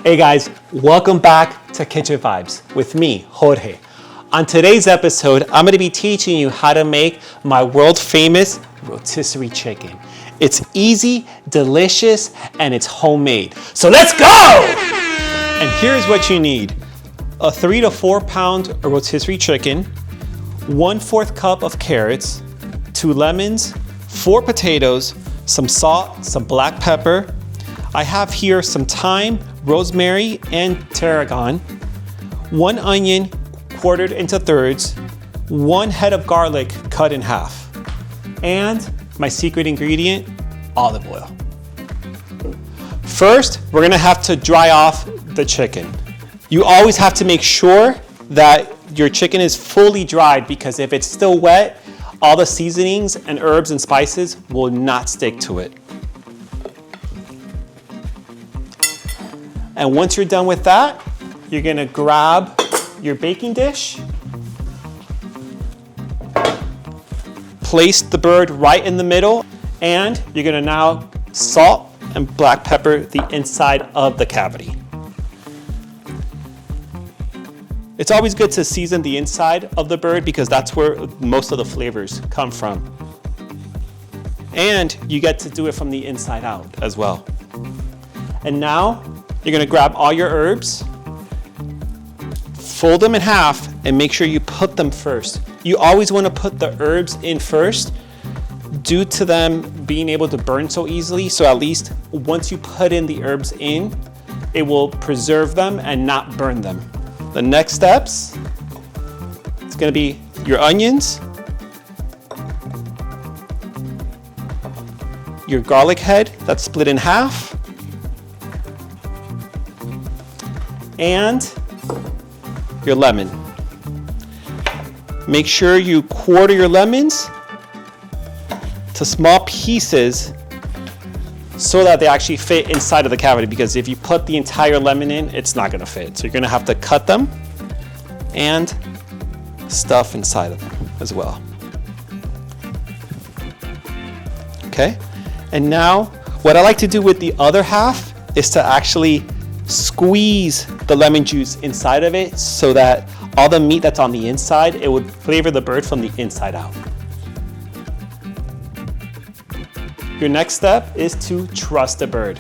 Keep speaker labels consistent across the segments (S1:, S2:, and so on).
S1: Hey guys, welcome back to Kitchen Vibes with me, Jorge. On today's episode, I'm gonna be teaching you how to make my world famous rotisserie chicken. It's easy, delicious, and it's homemade. So let's go! And here's what you need. A 3 to 4 pound rotisserie chicken, 1/4 cup of carrots, 2 lemons, 4 potatoes, some salt, some black pepper. I have here some thyme, rosemary, and tarragon, 1 onion quartered into thirds, 1 head of garlic cut in half, and my secret ingredient, olive oil. First, we're gonna have to dry off the chicken. You always have to make sure that your chicken is fully dried, because if it's still wet, all the seasonings and herbs and spices will not stick to it. And once you're done with that, you're gonna grab your baking dish, place the bird right in the middle, and you're gonna now salt and black pepper the inside of the cavity. It's always good to season the inside of the bird because that's where most of the flavors come from. And you get to do it from the inside out as well. And now, you're gonna grab all your herbs, fold them in half, and make sure you put them first. You always wanna put the herbs in first due to them being able to burn so easily. So at least once you put in the herbs in, it will preserve them and not burn them. The next steps, it's gonna be your onions, your garlic head that's split in half, and your lemon. Make sure you quarter your lemons to small pieces so that they actually fit inside of the cavity, because if you put the entire lemon in, it's not gonna fit. So you're gonna have to cut them and stuff inside of them as well. Okay, and now what I like to do with the other half is to actually squeeze the lemon juice inside of it so that all the meat that's on the inside, it would flavor the bird from the inside out. Your next step is to truss the bird.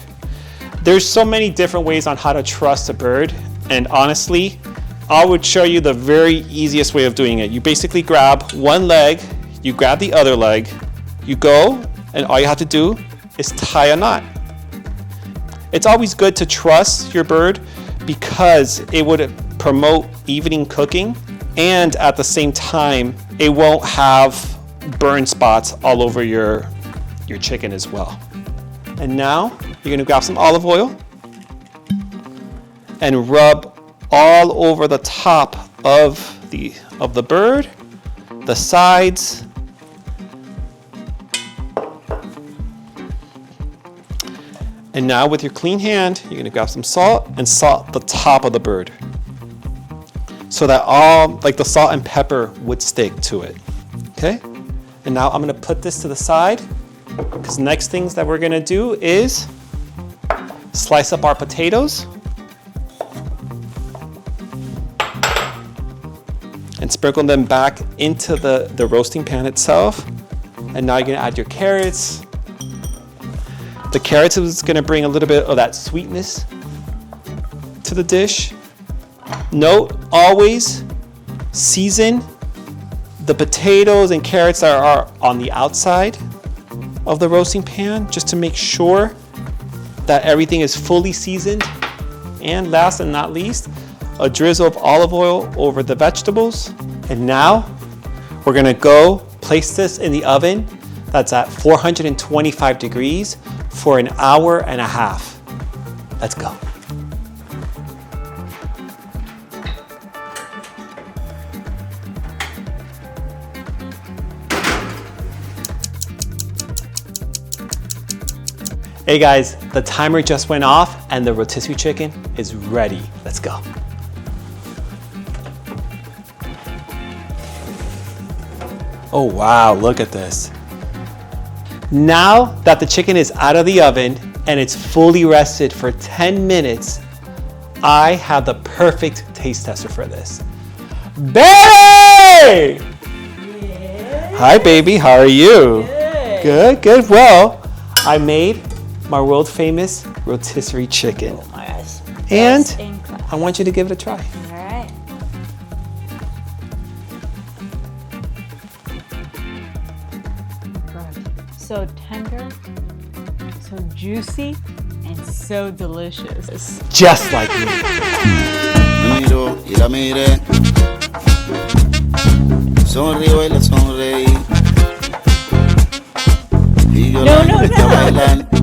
S1: There's so many different ways on how to truss a bird, and honestly, I would show you the very easiest way of doing it. You basically grab one leg, you grab the other leg, you go, and all you have to do is tie a knot. It's always good to truss your bird because it would promote evening cooking, and at the same time, it won't have burn spots all over your chicken as well. And now you're gonna grab some olive oil and rub all over the top of the bird, the sides, and now with your clean hand, you're gonna grab some salt and salt the top of the bird so that all, like the salt and pepper would stick to it, okay? And now I'm gonna put this to the side, because next things that we're gonna do is slice up our potatoes and sprinkle them back into the roasting pan itself. And now you're gonna add your carrots. The carrots is gonna bring a little bit of that sweetness to the dish. Note, always season the potatoes and carrots that are on the outside of the roasting pan, just to make sure that everything is fully seasoned. And last and not least, a drizzle of olive oil over the vegetables. And now we're gonna go place this in the oven that's at 425 degrees for an hour and a half. Let's go. Hey guys, the timer just went off and the rotisserie chicken is ready. Let's go. Oh wow, look at this. Now that the chicken is out of the oven and it's fully rested for 10 minutes, I have the perfect taste tester for this. Betty!
S2: Yeah.
S1: Hi, baby. How are you?
S2: Good.
S1: Good, good. Well, I made my world famous rotisserie chicken.
S2: Oh my gosh.
S1: And
S2: Best in class.
S1: I want you to give it a try.
S2: All right. So tender, so juicy, and so delicious.
S1: Just like me.
S3: Me miro y la miré. Sonrío y la sonreí. Y yo
S2: No,
S3: la
S2: no,
S3: invité a
S2: no.
S3: bailar.